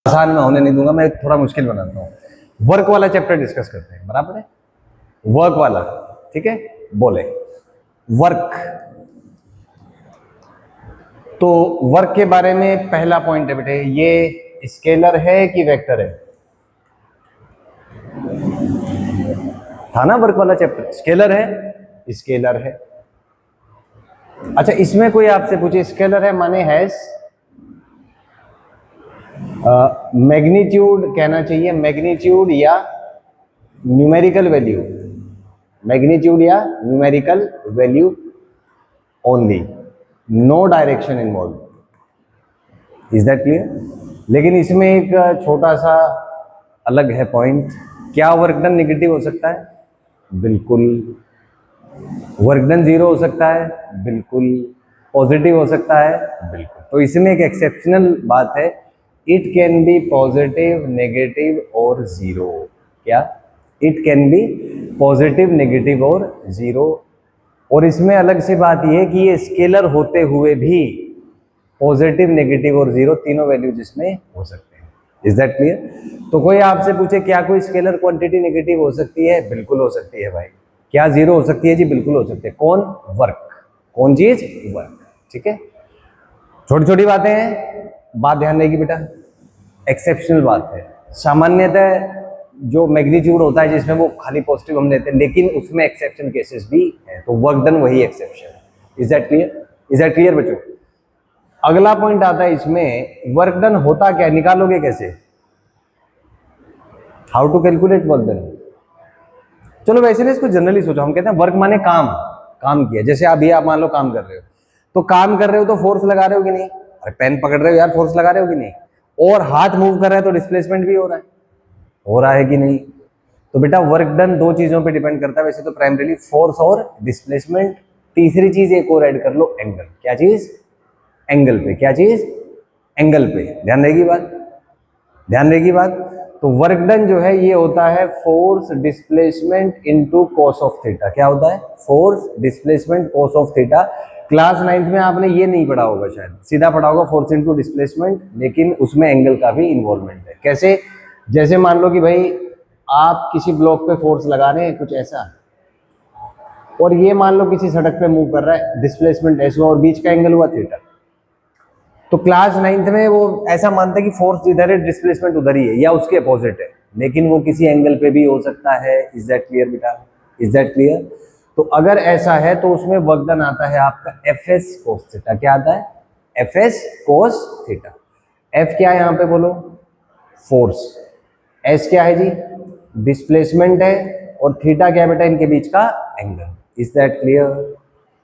आसान में होने नहीं दूंगा, मैं थोड़ा मुश्किल बनाता हूँ। वर्क वाला चैप्टर डिस्कस करते हैं, बराबर है? वर्क वाला, ठीक है, बोले वर्क। तो वर्क के बारे में पहला पॉइंट है बेटे, ये स्केलर है कि वेक्टर है? था ना वर्क वाला चैप्टर, स्केलर है, स्केलर है। अच्छा, इसमें कोई आपसे पूछे स्केलर है माने हैज मैग्नीट्यूड कहना चाहिए, मैग्नीट्यूड या न्यूमेरिकल वैल्यू, मैग्नीट्यूड या numerical value only, no direction involve. Is that clear? लेकिन इसमें एक छोटा सा अलग है पॉइंट, क्या वर्क डन निगेटिव हो सकता है? बिल्कुल। वर्क डन जीरो हो सकता है? बिल्कुल। पॉजिटिव हो सकता है? बिल्कुल। तो इसमें एक एक्सेप्शनल बात है, it can be positive, negative और जीरो। क्या? It can be positive, negative और जीरो। और इसमें अलग से बात यह है कि ये स्केलर होते हुए भी पॉजिटिव, नेगेटिव और जीरो तीनों वैल्यूज इसमें हो सकते हैं। Is that clear? तो कोई आपसे पूछे क्या कोई स्केलर क्वांटिटी नेगेटिव हो सकती है? बिल्कुल हो सकती है भाई। क्या जीरो हो सकती है? जी बिल्कुल हो सकती है। कौन? वर्क। कौन चीज? वर्क। ठीक है, छोटी छोटी बातें हैं, बात ध्यान रहेगी बेटा, एक्सेप्शनल बात है। सामान्यतः जो मैग्नीट्यूड होता है जिसमें वो खाली पॉजिटिव हम लेते हैं, लेकिन उसमें एक्सेप्शन केसेस भी हैं, तो वर्क डन वही एक्सेप्शन है। Is that clear? Is that clear बच्चों? अगला पॉइंट आता है इसमें, वर्क डन होता क्या, निकालोगे कैसे? How to calculate work done? चलो वैसे ना इसको जनरली सोचो, हम कहते हैं वर्क माने काम, काम किया। जैसे अभी आप मान लो काम कर रहे हो, तो काम कर रहे हो तो फोर्स लगा रहे हो कि नहीं? अरे पेन पकड़ रहे हो यार, फोर्स लगा रहे हो कि नहीं? और हाथ मूव कर रहा है तो डिस्प्लेसमेंट भी हो रहा है कि नहीं? तो बेटा वर्क डन दो चीजों पे डिपेंड करता है वैसे तो, प्राइमरीली फोर्स और डिस्प्लेसमेंट। तीसरी चीज एक और ऐड कर लो, एंगल। क्या चीज? एंगल पे। क्या चीज? एंगल पे। ध्यान रहेगी बात, ध्यान रहेगी बात। तो वर्क डन जो है ये होता है force displacement into cos of theta. क्या होता है? Force displacement cos of theta. Class 9th में आपने ये नहीं पढ़ा होगा, शायद सीधा पढ़ा होगा फोर्स इनटू डिस्प्लेसमेंट, लेकिन उसमें एंगल का भी इन्वॉल्वमेंट है। कैसे? जैसे मान लो कि भाई आप किसी ब्लॉक पे फोर्स लगा रहे हैं कुछ ऐसा, और ये मान लो किसी सड़क पे मूव कर रहा है, डिस्प्लेसमेंट ऐसा हुआ और बीच का एंगल हुआ थीटा। तो क्लास 9th में वो ऐसा मानता है कि फोर्स इधर है, डिस्प्लेसमेंट उधर ही है या उसके अपोजिट है, लेकिन वो किसी एंगल पे भी हो सकता है। इज दैट क्लियर बेटा? Is that clear? तो अगर ऐसा है तो उसमें वर्क डन आता है आपका एफ एस कोस थीटा। क्या आता है? F S cos theta. F क्या है यहाँ पे बोलो? फोर्स। एस क्या है जी? डिस्प्लेसमेंट है। और थीटा क्या है बेटा? इनके बीच का angle. Is that clear?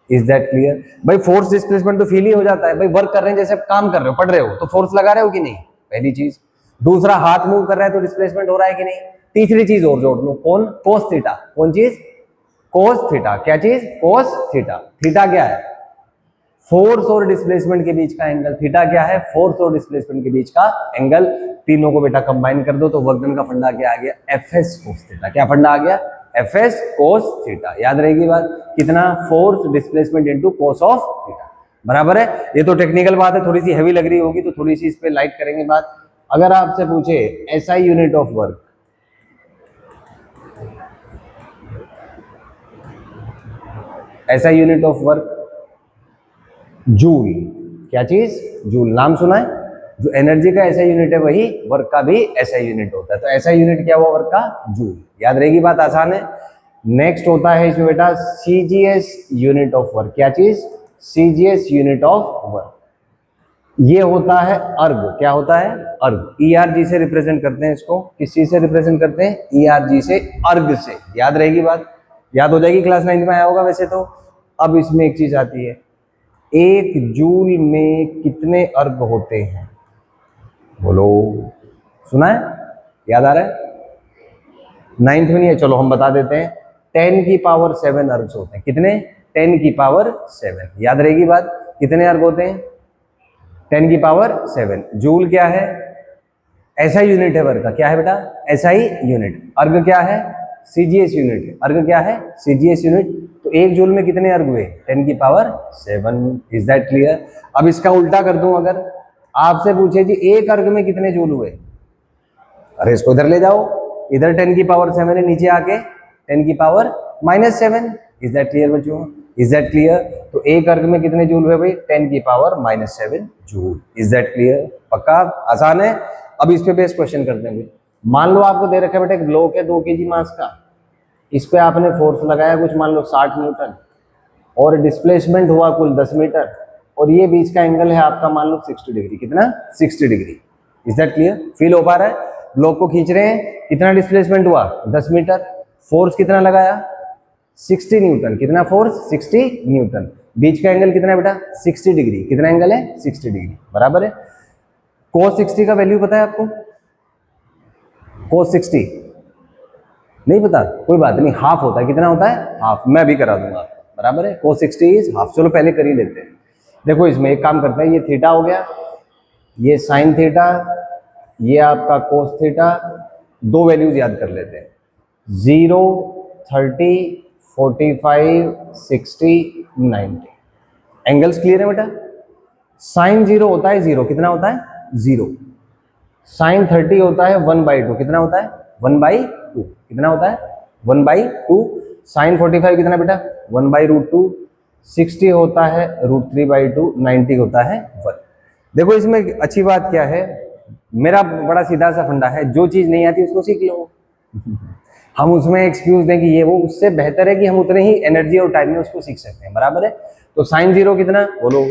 Is that clear? भाई फोर्स डिस्प्लेसमेंट तो फील ही हो जाता है, भाई वर्क कर रहे हैं, जैसे आप काम कर रहे हो, पढ़ रहे हो, तो फोर्स लगा रहे हो कि नहीं? पहली चीज। दूसरा, हाथ मूव कर रहा है तो डिस्प्लेसमेंट हो रहा है कि नहीं? तीसरी चीज और जोड़ लो, कौन? Cos theta. कौन चीज? Cos theta. क्या चीज? Cos theta. थीटा क्या है? फोर्स और डिस्प्लेसमेंट के बीच का एंगल। थीटा क्या है? फोर्स और डिस्प्लेसमेंट के बीच का एंगल। तीनों को बेटा कंबाइन कर दो तो वर्क डन का फंडा क्या आ गया? F S cos theta. क्या फंडा आ गया? F S cos theta. याद रहेगी बात? कितना? Force displacement into cos of theta. बराबर है? ये तो टेक्निकल बात है, थोड़ी सी हैवी लग रही होगी तो थोड़ी सी इस पे लाइट करेंगे बात। अगर आपसे पूछे SI unit of work, SI unit of work joule. क्या चीज? जूल। नाम सुना है? जो एनर्जी का ऐसा यूनिट है वही वर्क का भी ऐसा यूनिट होता है। तो ऐसा यूनिट क्या हुआ वर्क का? जूल। याद रहेगी बात? आसान है। नेक्स्ट होता है इसमें बेटा सीजीएस यूनिट ऑफ वर्क। क्या चीज? CGS unit of work. ये होता है अर्ग। क्या होता है? अर्ग। ईआरजी से रिप्रेजेंट करते हैं इसको। किस चीज से रिप्रेजेंट करते हैं? ईआरजी से, अर्ग से। याद रहेगी बात? याद हो जाएगी, क्लास 9th में आया होगा वैसे तो। अब इसमें एक चीज आती है, एक जूल में कितने अर्ग होते हैं? बोलो, सुना है? याद आ रहा है? 9th में नहीं है, चलो हम बता देते हैं। 10 की पावर 7 अर्ग्स होते हैं। कितने? 10 की पावर 7। याद रहेगी बात? कितने अर्ग होते हैं? 10 की पावर 7। जूल क्या है? ऐसा यूनिट है वर्क का। क्या है बेटा? SI unit. अर्ग क्या है? CGS unit. अर्ग क्या है? CGS unit. तो एक जूल में कितने अर्ग हुए? 10 की पावर 7। Is that clear? अब इसका उल्टा कर दूं, अगर आपसे पूछे जी एक अर्ग में कितने जूल हुए, अरे इसको इधर ले जाओ, इधर 10 की पावर 7 है, नीचे आके 10 की पावर -7। इज दैट क्लियर बच्चों? Is that clear? तो एक अर्ग में कितने जूल हुए भाई? 10 की power -7 joule. Is that clear? पक्का? आसान है। अब इस पे बेस क्वेश्चन करते हैं। मान लो आपको दे रखा है बेटा एक ब्लॉक है 2 kg मास का, इस पे आपने फोर्स लगाया कुछ मान लो 60 न्यूटन और डिस्प्लेसमेंट हुआ कुल 10 मीटर, और ये बीच का एंगल है आपका मान लो 60 डिग्री। कितना? 60 degree. Is that clear? Feel हो पा रहा है? ब्लॉक को खींच रहे हैं, कितना डिस्प्लेसमेंट हुआ? 10 मीटर। फोर्स कितना लगाया? 60 न्यूटन। कितना फोर्स? 60 न्यूटन। बीच का एंगल कितना है बेटा? 60 डिग्री। कितना एंगल है? 60 डिग्री। बराबर है। cos 60 का वैल्यू पता है आपको? cos 60 नहीं पता? कोई बात नहीं, हाफ होता है। कितना होता है? हाफ। मैं भी करा दूंगा। बराबर है। cos 60 is half. चलो पहले कर ही लेते हैं। देखो इसमें एक काम करते हैं, ये थीटा हो गया, ये साइन थीटा, ये आपका कोस थीटा। दो वैल्यूज याद कर लेते हैं, 0, 30, 45, 60, 90। एंगल्स क्लियर है बेटा? साइन 0 होता है 0। कितना होता है? 0। साइन 30 होता है 1/2। कितना होता है? 1/2। कितना होता है? 1/2। साइन 45 कितना बेटा? 1/√2। 60 होता है √3/2। 90 होता है 1। देखो इसमें अच्छी बात क्या है, मेरा बड़ा सीधा सा फंडा है, जो चीज नहीं आती उसको सीख लो। हम उसमें एक्सक्यूज दें कि ये वो, उससे बेहतर है कि हम उतने ही एनर्जी और टाइम में उसको सीख सकते हैं। बराबर है। तो साइन 0 कितना? बोलो,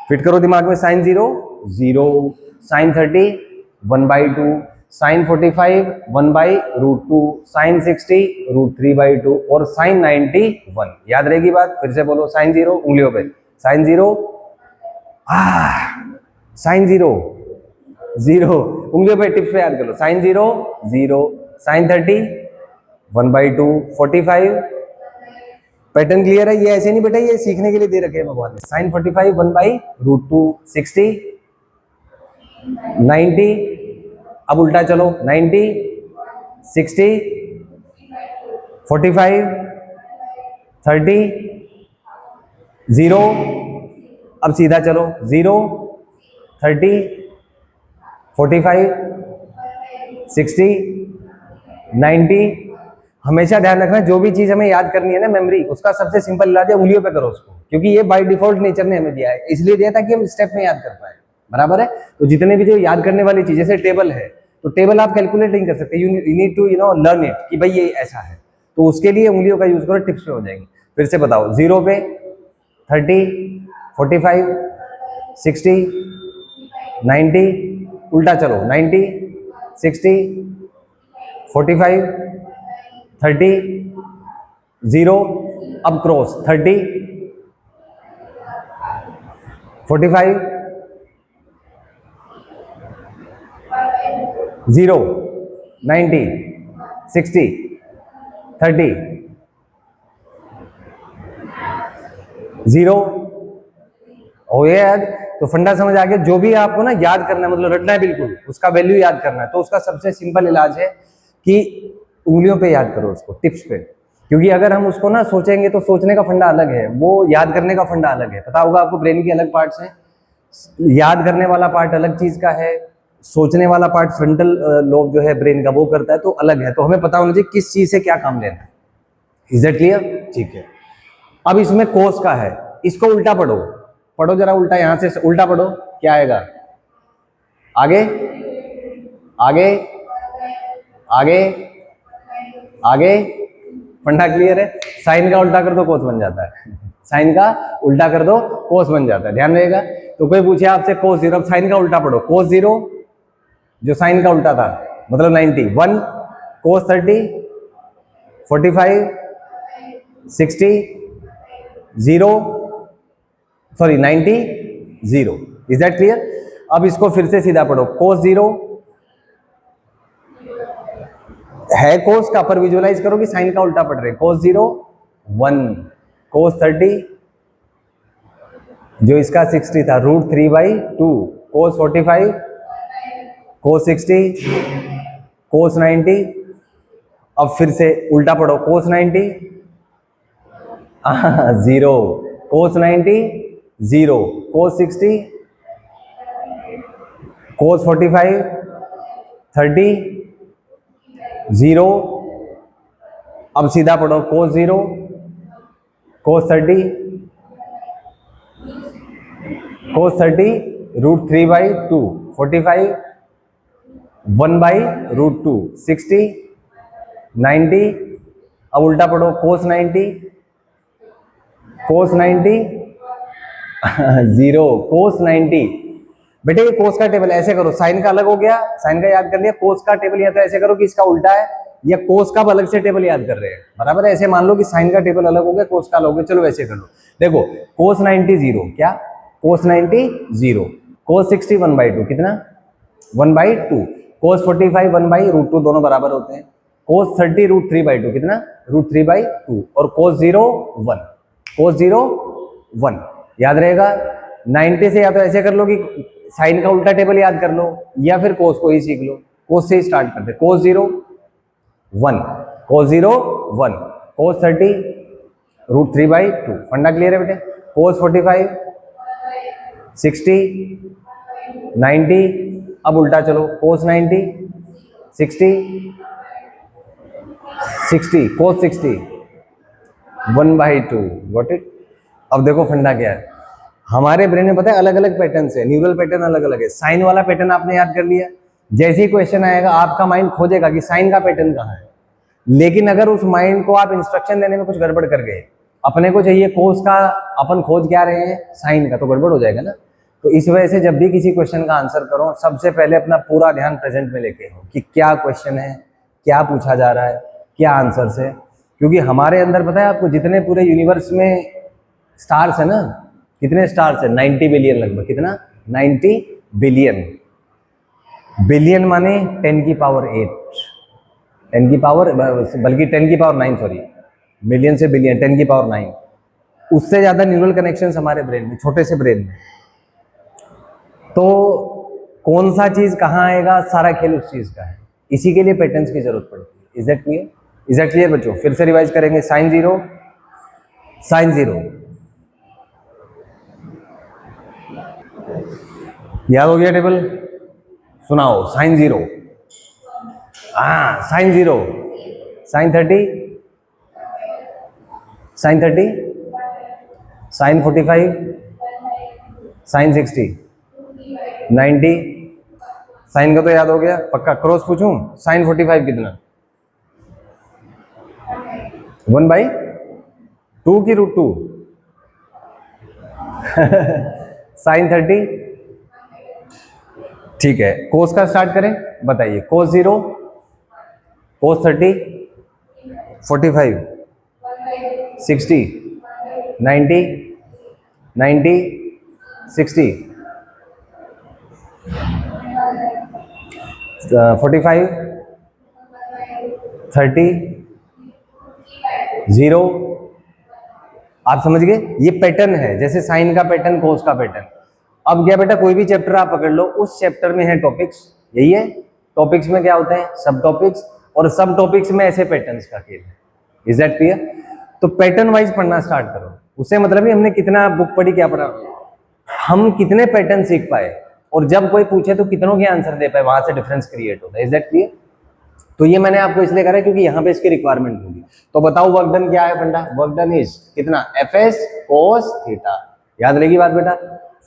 फिट करो दिमाग में। साइन 0 0, साइन 30 1/2, साइन 45 1/√2, साइन 60 √3/2 और साइन 90 1। याद रहेगी बात? फिर से बोलो। साइन 0 उंगलियों पे, साइन 0 साइन 0 0 उंगलियों पे, टिप्स पे याद कर लो। Sine 0 0, sine 30 1/2, 45। पैटर्न क्लियर है? ये ऐसे नहीं बेटा, ये सीखने के लिए दे रखे हैं भगवान ने। साइन 45 1/√2, 60 90। अब उल्टा चलो, 90 60 45 30 0। अब सीधा चलो, 0 30 45 60 90। हमेशा ध्यान रखना, जो भी चीज हमें याद करनी है ना मेमोरी, उसका सबसे सिंपल इलाज है उंगलियों पे करो उसको, क्योंकि ये बाय डिफॉल्ट नेचर ने हमें दिया है, इसलिए दिया ताकि हम स्टेप में याद कर पाए। बराबर है। तो जितने भी जो याद करने वाली चीज, जैसे टेबल है, तो टेबल आप कैलकुलेट नहीं कर सकते, you need to learn it कि भाई ये ऐसा है। तो उसके लिए उंगलियों का यूज करो, टिप्स पे हो जाएंगे। फिर से बताओ, 0 पे 30 45 60 90। उल्टा चलो, 90 60 45 30 0। अब क्रॉस, 30 45 0 90 60 30 0। हो गया याद? तो फंडा समझ आ गया। जो भी आपको ना याद करना है, मतलब रटना है बिल्कुल, उसका वैल्यू याद करना है, तो उसका सबसे सिंपल इलाज है कि उंगलियों पे याद करो उसको, टिप्स पे। क्योंकि अगर हम उसको ना सोचेंगे तो सोचने का फंडा अलग है, वो याद करने का फंडा अलग है। पता होगा आपको, ब्रेन के अलग पार्ट्स हैं, याद करने वाला पार्ट अलग चीज का है, सोचने वाला पार्ट फ्रंटल लोब जो है ब्रेन का वो करता है, तो अलग है। तो हमें पता होना चाहिए किस चीज से क्या काम लेना है। Is it clear? ठीक है। अब इसमें कोस का है, इसको उल्टा पढ़ो, पढ़ो जरा उल्टा, यहां से उल्टा पढ़ो, क्या आएगा? आगे आगे आगे आगे। फंडा क्लियर है? साइन का उल्टा कर दो कोस बन जाता है, साइन का उल्टा कर दो कोस बन जाता है, ध्यान रहेगा। तो कोई पूछे आपसे कोस 0, अब साइन का उल्टा पढ़ो, कोस 0 जो साइन का उल्टा था, मतलब 90 1, कोस 30 45 60 0, सॉरी 90 0। Is that clear? अब इसको फिर से सीधा पढ़ो, कोस 0 है कोस का, पर विजुअलाइज करो कि साइन का उल्टा पढ़ रहे। कोस 0 1, कोस 30 जो इसका 60 था √3/2, कोस 45 कोस 60 कोस 90। अब फिर से उल्टा पढ़ो, कोस 90 0, कोस 90 0, कोस 60 कोस 45 30 0, अब सीधा पढ़ो, cos 0, cos 30, cos 30 √3/2, 45, 1/√2, 60, 90, अब उल्टा पढ़ो, cos 90, cos 90 0, cos 90। बेटे ये कोस का टेबल ऐसे करो, साइन का अलग हो गया, साइन का याद कर लिया, कोस का टेबल या तो ऐसे करो कि इसका उल्टा है, या कोस का अलग से टेबल याद कर रहे हैं, बराबर है। ऐसे मान लो कि साइन का टेबल अलग हो गया, कोस का अलग हो गया, चलो वैसे कर लो। देखो कोस 90 0, क्या कोस 90 0, कोस 60 1/2, कितना 1/2, कोस 45 1/√2, दोनों बराबर होते हैं, कोस 30 √3/2, कितना √3/2, और कोस 0 1, कोस 0 1 याद रहेगा। 90 से या तो ऐसे कर लो कि साइन का उल्टा टेबल याद कर लो, या फिर कोस को ही सीख लो, कोस से ही स्टार्ट करते, कोस 0 1, कोस 0 1, कोस 30 √3/2, फंडा क्लियर है बेटे। कोस 45 60 90, अब उल्टा चलो, कोस 90 60 60, कोस 60 1/2, गॉट इट। अब देखो फंडा क्या है, हमारे ब्रेन में पता है अलग अलग पैटर्न है, न्यूरल पैटर्न अलग अलग है। साइन वाला पैटर्न आपने याद कर लिया, जैसे ही क्वेश्चन आएगा आपका माइंड खोजेगा कि साइन का पैटर्न कहाँ है, लेकिन अगर उस माइंड को आप इंस्ट्रक्शन देने में कुछ गड़बड़ कर गए, अपने को चाहिए कोस का, अपन खोज क्या रहे हैं साइन का, तो गड़बड़ हो जाएगा ना। तो इस वजह से जब भी किसी क्वेश्चन का आंसर करो, सबसे पहले अपना पूरा ध्यान प्रेजेंट में लेके हो कि क्या क्वेश्चन है, क्या पूछा जा रहा है, क्या आंसर है। क्योंकि हमारे अंदर पता है आपको, जितने पूरे यूनिवर्स में स्टार्स है ना, कितने स्टार्स है, 90 बिलियन लगभग, कितना 90 बिलियन। बिलियन माने 10 की पावर 8, 10 की पावर, बल्कि 10 की पावर 9, सॉरी, मिलियन से बिलियन, 10 की पावर 9, उससे ज्यादा न्यूरल कनेक्शंस हमारे ब्रेन में, छोटे से ब्रेन में। तो कौन सा चीज कहाँ आएगा, सारा खेल उस चीज का है, इसी के लिए पैटर्न्स की जरूरत पड़ती है। Is that clear? Is that clear बच्चों? फिर से रिवाइज करेंगे, साइन 0 साइन 0 याद हो गया टेबल? सुनाओ, sine 0, sine 0, sine 30, sine 30, sine 45, sine 60, 90, sine का तो याद हो गया पक्का। क्रॉस पूछूं, साइन 45 कितना, 1/2 की √2 साइन 30, ठीक है। कोस का स्टार्ट करें, बताइए, कोस 0, कोस 30, 45, 60, 90, 90, 60, 45, 30, 0। आप समझ गए, ये पैटर्न है, जैसे साइन का पैटर्न, कोस का पैटर्न। अब क्या बेटा, कोई भी चैप्टर आप पकड़ लो, उस चैप्टर में है टॉपिक्स, यही है। टॉपिक्स में क्या होते हैं, सब टॉपिक्स, और सब टॉपिक्स में ऐसे पैटर्न्स का खेल है। Is that clear? तो पैटर्न वाइज पढ़ना स्टार्ट करो, उससे मतलब ही हमने कितना बुक पढ़ी, क्या पढ़ा, हम कितने पैटर्न सीख पाए, और जब कोई पूछे तो कितनों के आंसर दे पाए, वहां से डिफरेंस क्रिएट होता है। Is that clear? तो ये मैंने आपको इसलिए करा क्योंकि यहाँ पे इसकी रिक्वायरमेंट होगी। तो बताओ वर्क डन क्या है फंडा, वर्क डन इज कितना, Fs cos थीटा, याद रहेगी बात बेटा।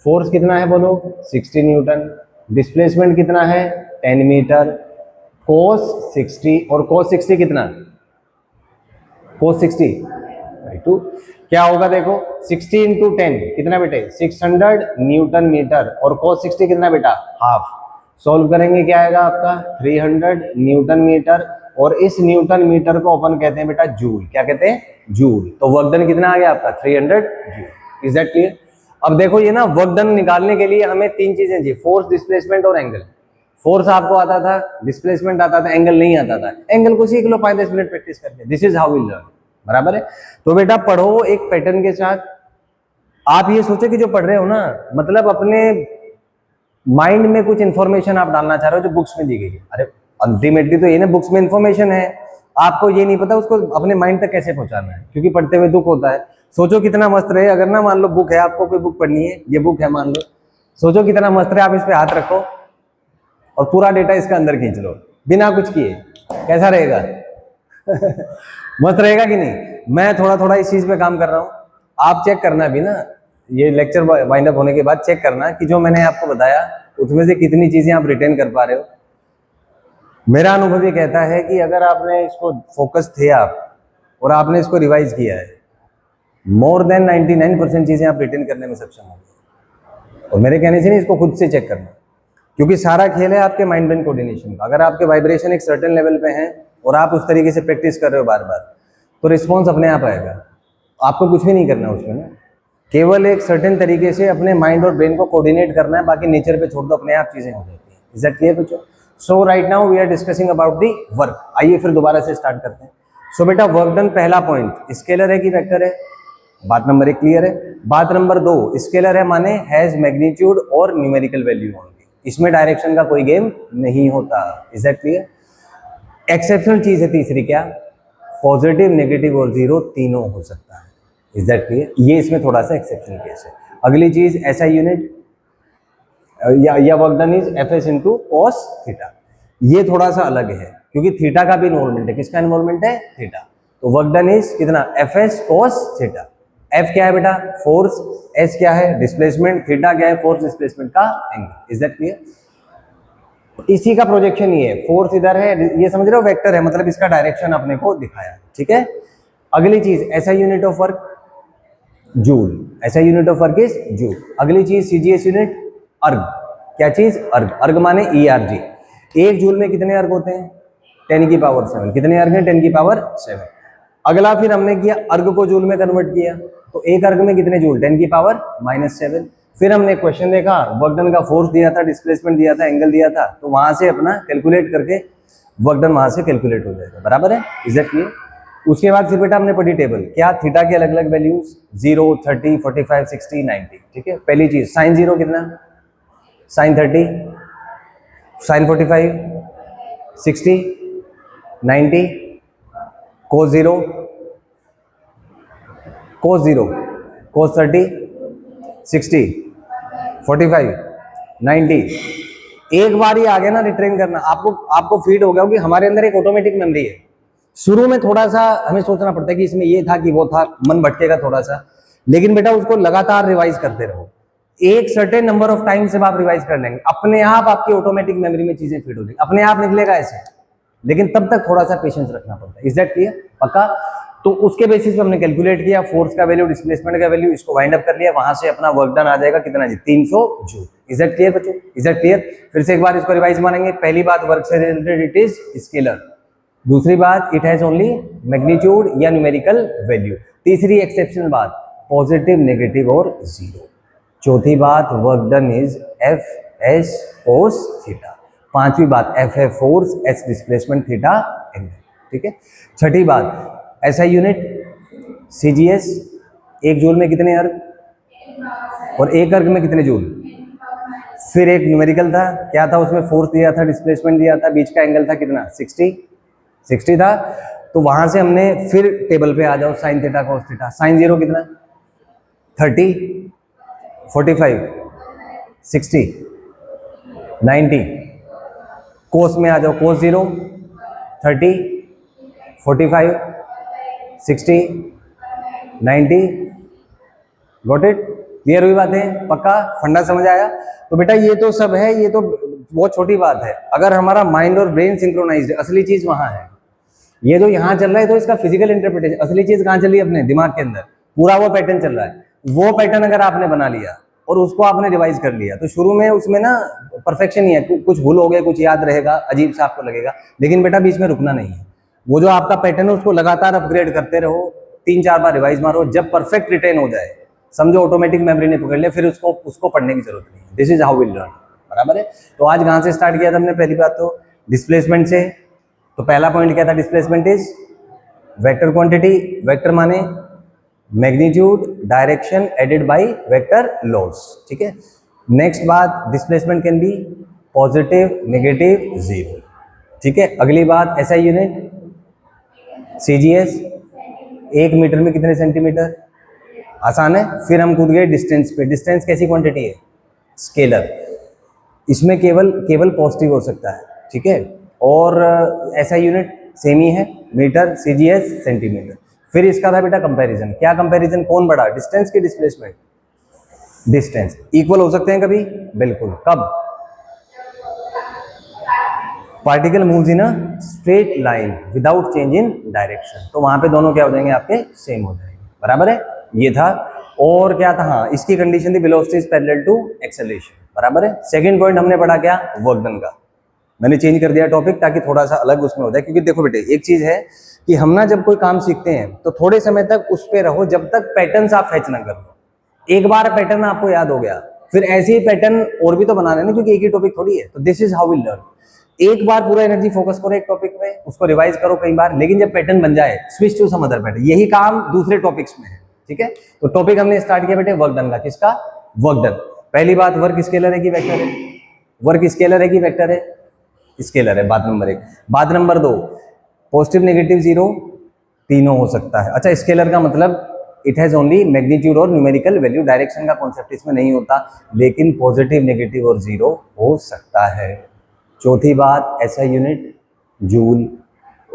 फोर्स कितना है बोलो, 60 न्यूटन, डिस्प्लेसमेंट कितना है 10 मीटर, cos 60, और cos 60 कितना, cos 60/2, क्या होगा देखो, 60 इंटू 10 कितना बेटे, 600 न्यूटन मीटर, और cos 60 कितना बेटा, हाफ। सॉल्व करेंगे क्या आएगा आपका, 300 न्यूटन मीटर, और इस न्यूटन मीटर को अपन कहते हैं बेटा जूल, क्या कहते हैं, जूल। तो वर्क डन कितना आ गया आपका, 300 जूल। Is that clear? अब देखो ये ना, वर्क डन निकालने के लिए हमें 3 चीजें चाहिए, फोर्स, डिस्प्लेसमेंट और एंगल। फोर्स आपको आता था, डिस्प्लेसमेंट आता था, एंगल नहीं आता था। एंगल को सीख लो 5-10 मिनट प्रैक्टिस करके, this is how we learn, बराबर है। तो बेटा पढ़ो एक पैटर्न के साथ। आप ये सोचो कि जो पढ़ रहे हो ना, मतलब अपने माइंड में कुछ इंफॉर्मेशन आप डालना चाह रहे हो जो बुक्स में दी गई है। अरे अल्टीमेटली तो ये ना, बुक्स में इंफॉर्मेशन है, आपको ये नहीं पता उसको अपने माइंड तक कैसे पहुंचाना है, क्योंकि पढ़ते हुए दुख होता है। सोचो कितना मस्त रहे अगर ना, मान लो बुक है, आपको कोई बुक पढ़नी है, ये बुक है मान लो, सोचो कितना मस्त रहे, आप इस पे हाथ रखो और पूरा डेटा इसके अंदर खींच लो, बिना कुछ किए, कैसा रहेगा? मस्त रहेगा कि नहीं? मैं थोड़ा थोड़ा इस चीज पे काम कर रहा हूँ, आप चेक करना भी ना, ये लेक्चर वाइंड अप होने के बाद चेक करना कि जो मैंने आपको बताया उसमें से कितनी चीजें आप रिटेन कर पा रहे हो। मेरा अनुभव ये कहता है कि अगर आपने इसको फोकस थे आप और आपने इसको रिवाइज किया है, मोर देन 99% चीजें आप रिटेन करने में सक्षम होंगे। और मेरे कहने से नहीं, इसको खुद से चेक करना, क्योंकि सारा खेल है आपके माइंड ब्रेन कोऑर्डिनेशन का। अगर आपके वाइब्रेशन एक सर्टेन लेवल पे हैं और आप उस तरीके से प्रैक्टिस कर रहे हो बार बार, तो रिस्पॉन्स अपने आप आएगा। आपको कुछ भी नहीं करना उसमें ना, केवल एक सर्टेन तरीके से अपने माइंड और ब्रेन को कोऑर्डिनेट करना है, बाकी नेचर पे छोड़ दो, अपने आप चीजें हो जाती हैं। इज दैट क्लियर बच्चों? So right now we are discussing about the work. आइए फिर दोबारा से स्टार्ट करते हैं। सो बेटा वर्क डन, पहला पॉइंट स्केलर है कि वेक्टर है? बात नंबर 1 क्लियर है। बात नंबर 2, स्केलर है माने हैज मैग्नीट्यूड और न्यूमेरिकल वैल्यू ओनली, इसमें डायरेक्शन का कोई गेम नहीं होता। Is that clear? एक्सेप्शनल चीज है तीसरी, क्या? पॉजिटिव, नेगेटिव और जीरो तीनों हो सकता है। Is that clear? ये इसमें थोड़ा सा एक्सेप्शनल केस है। अगली चीज एसआई यूनिट या work done is F S into cos theta, ये थोड़ा सा अलग है क्योंकि थीटा का भी इन्वॉल्वमेंट है। किसका इन्वॉल्वमेंट है? थीटा। तो वर्क डन इज कितना? F S cos theta. F क्या है बेटा? फोर्स। एस क्या है? डिस्प्लेसमेंट। थीटा क्या है? फोर्स डिस्प्लेसमेंट का एंगल। Is that clear? इसी का प्रोजेक्शन ये है, फोर्स इधर है, ये समझ रहे हो, वेक्टर है, मतलब इसका डायरेक्शन अपने को दिखाया। ठीक है। अगली चीज SI unit of work joule, SI unit of work is joule. अगली चीज सीजीएस यूनिट अर्ग, क्या चीज? अर्ग। अर्ग माने ईआरजी। एक जूल में कितने अर्ग होते हैं? 10 की पावर 7। कितने अर्ग हैं? 10 की पावर 7। अगला फिर हमने किया अर्ग को जूल में कन्वर्ट किया, तो एक अर्ग में कितने जूल? 10 की पावर -7। फिर हमने क्वेश्चन देखा, वर्क डन का फोर्स दिया था, डिस्प्लेसमेंट दिया था, एंगल दिया था, तो वहां से अपना कैलकुलेट करके वर्क डन वहां से कैलकुलेट हो जाएगा। बराबर है? Is that clear? उसके बाद फिर बेटा हमने पढ़ी टेबल, क्या? थीटा के अलग अलग वैल्यूज 0, 30, 45, 60, 90। ठीक है। पहली चीज साइन 0 कितना? साइन 30, साइन 45, 60, 90, कोस 0, कोस 0, कोस 30, 60, 45, 90। एक बार ही आ गया ना रिट्रेन करना, आपको फीड हो गया कि हमारे अंदर एक ऑटोमेटिक मेमोरी है। शुरू में थोड़ा सा हमें सोचना पड़ता है कि इसमें ये था कि वो था, मन भटकेगा थोड़ा सा, लेकिन बेटा उसको लगातार रिवाइज करते रहो। एक सर्टेन नंबर ऑफ टाइम से आप रिवाइज कर लेंगे, अपने आप आपकी ऑटोमेटिक मेमोरी में चीजें फीड हो जाएगी, अपने आप निकलेगा ऐसे, लेकिन तब तक थोड़ा सा पेशेंस रखना पड़ता है। Is that clear? पक्का? तो उसके बेसिस पे हमने कैलकुलेट किया फोर्स का वैल्यू, डिस्प्लेसमेंट का वैल्यू, इसको वाइंड अप कर लिया, वहां से अपना वर्क डन आ जाएगा कितना जी? 300 जूल। इज दैट क्लियर बच्चों? Is that clear? फिर से एक बार इसको रिवाइज मानेंगे। पहली बात, वर्क से रिलेटेड इट इज स्केलर। दूसरी बात, इट हैज ओनली मैग्नीट्यूड या न्यूमेरिकल वैल्यू। तीसरी एक्सेप्शनल बात, पॉजिटिव, नेगेटिव और जीरो। चौथी बात, work done is F S cos theta. पांचवी बात, एफ है force, S displacement, theta angle. ठीक है। छठी बात, एसआई यूनिट सीजीएस, एक जूल में कितने अर्ग और एक अर्ग में कितने जूल? फिर एक न्यूमेरिकल था, क्या था उसमें? फोर्स दिया था, डिस्प्लेसमेंट दिया था, बीच का एंगल था कितना? 60 था। तो वहां से हमने फिर टेबल पे आ जाओ, sine theta cos theta. Sine 0 कितना? 30, 45, 60, 90। कोस में आ जाओ, कोस 0, 30, 45, 60, 90। Got it? क्लियर हुई बातें? पक्का? फंडा समझ आया? तो बेटा ये तो सब है, ये तो बहुत छोटी बात है। अगर हमारा माइंड और ब्रेन सिंक्रोनाइज्ड है, असली चीज वहां है। ये तो यहाँ चल रहा है तो इसका फिजिकल इंटरप्रिटेशन, असली चीज कहाँ चल रही है? अपने दिमाग के अंदर पूरा वो पैटर्न चल रहा है। वो पैटर्न अगर आपने बना लिया और उसको आपने रिवाइज कर लिया, तो शुरू में उसमें ना परफेक्शन ही है, कुछ भूल हो गया, कुछ याद रहेगा, अजीब सा आपको लगेगा, लेकिन बेटा बीच में रुकना नहीं है। वो जो आपका पैटर्न है उसको लगातार अपग्रेड करते रहो, 3-4 बार रिवाइज मारो, जब परफेक्ट रिटेन हो जाए, समझो ऑटोमेटिक मेमोरी ने पकड़ लिया, फिर उसको पढ़ने की जरूरत नहीं है। This is how we learn. बराबर है? तो आज कहाँ से स्टार्ट किया था हमने? पहली बात तो डिस्प्लेसमेंट से। तो पहला पॉइंट क्या था? Displacement is vector quantity. Vector माने magnitude, direction added by vector laws. ठीक है। नेक्स्ट बात, displacement can be positive, negative, zero. ठीक है। अगली बात, एसआई यूनिट सीजीएस, 1 मीटर में कितने सेंटीमीटर? आसान है। फिर हम कूद गए डिस्टेंस पे। डिस्टेंस कैसी क्वांटिटी है? स्केलर। इसमें केवल पॉजिटिव हो सकता है। ठीक है। और ऐसा यूनिट सेम ही है, मीटर, सीजीएस सेंटीमीटर। फिर इसका था बेटा कंपैरिजन। क्या कंपैरिजन, कौन बड़ा, डिस्टेंस की डिस्प्लेसमेंट? डिस्टेंस। इक्वल हो सकते हैं कभी? बिल्कुल। कब? Particle moves in a straight line without change in direction, तो वहां पे दोनों क्या हो जाएंगे आपके, सेम हो जाएंगे। बराबर है, ये था। और क्या था, हाँ, इसकी कंडीशन थी velocity is parallel to acceleration. बराबर है। सेकंड पॉइंट हमने पढ़ा क्या, वर्क डन का। मैंने चेंज कर दिया टॉपिक ताकि थोड़ा सा अलग उसमें हो जाए, क्योंकि देखो बेटे एक चीज है कि हम ना जब कोई काम सीखते हैं तो थोड़े समय तक उस पे रहो जब तक पैटर्न्स आप फैच ना कर लो। एक बार पैटर्न आपको याद हो गया, फिर ऐसे ही पैटर्न और भी तो बनाने ना, क्योंकि एक ही टॉपिक थोड़ी है। तो this is how we learn. एक बार पूरा एनर्जी फोकस करो एक टॉपिक में, उसको रिवाइज करो कई बार, लेकिन जब पैटर्न बन जाए switch to some other pattern. यही काम दूसरे टॉपिक्स में है, ठीक है। तो टॉपिक हमने स्टार्ट किया बेटे वर्क डन का। किसका? Work done. पहली बात, वर्क स्केलर है कि वेक्टर है? वर्क स्केलर है कि वेक्टर है? स्केलर है, बात नंबर 1। बात नंबर 2, पॉजिटिव नेगेटिव जीरो तीनों हो सकता है। अच्छा, स्केलर का मतलब इट हैज ओनली मैग्नीट्यूड और न्यूमेरिकल वैल्यू, डायरेक्शन का कॉन्सेप्ट इसमें नहीं होता, लेकिन पॉजिटिव नेगेटिव और जीरो हो सकता है। चौथी बात, ऐसा यूनिट जूल।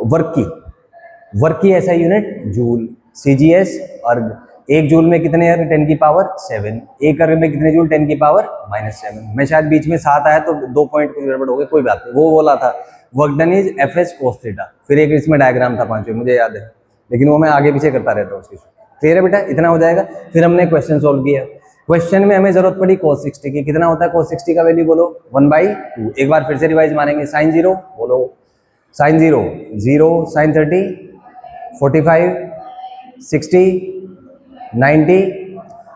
वर्क की ऐसा यूनिट जूल। सीजीएस अर्ग, एक जूल में कितने अर्ग, 10 की पावर 7। एक अर्ग में कितने जूल, 10 की पावर -7। मैं शायद बीच में 7 आया तो 2 पॉइंट को गड़बड़ हो गए, कोई बात नहीं, वो बोला था work done is FS cos theta. फिर एक इसमें डायग्राम था 5 मुझे याद है, लेकिन वो मैं आगे पीछे करता रहता हूँ उसकी। क्लियर है बेटा, इतना हो जाएगा। फिर हमने क्वेश्चन सोल्व किया। क्वेश्चन में हमें जरूरत पड़ी cos 60 की। कितना होता है cos 60 का वैल्यू, बोलो 1/2। एक बार फिर से रिवाइज मारेंगे। sin 0 बोलो, sin 0 0, sin 30 45, 60 90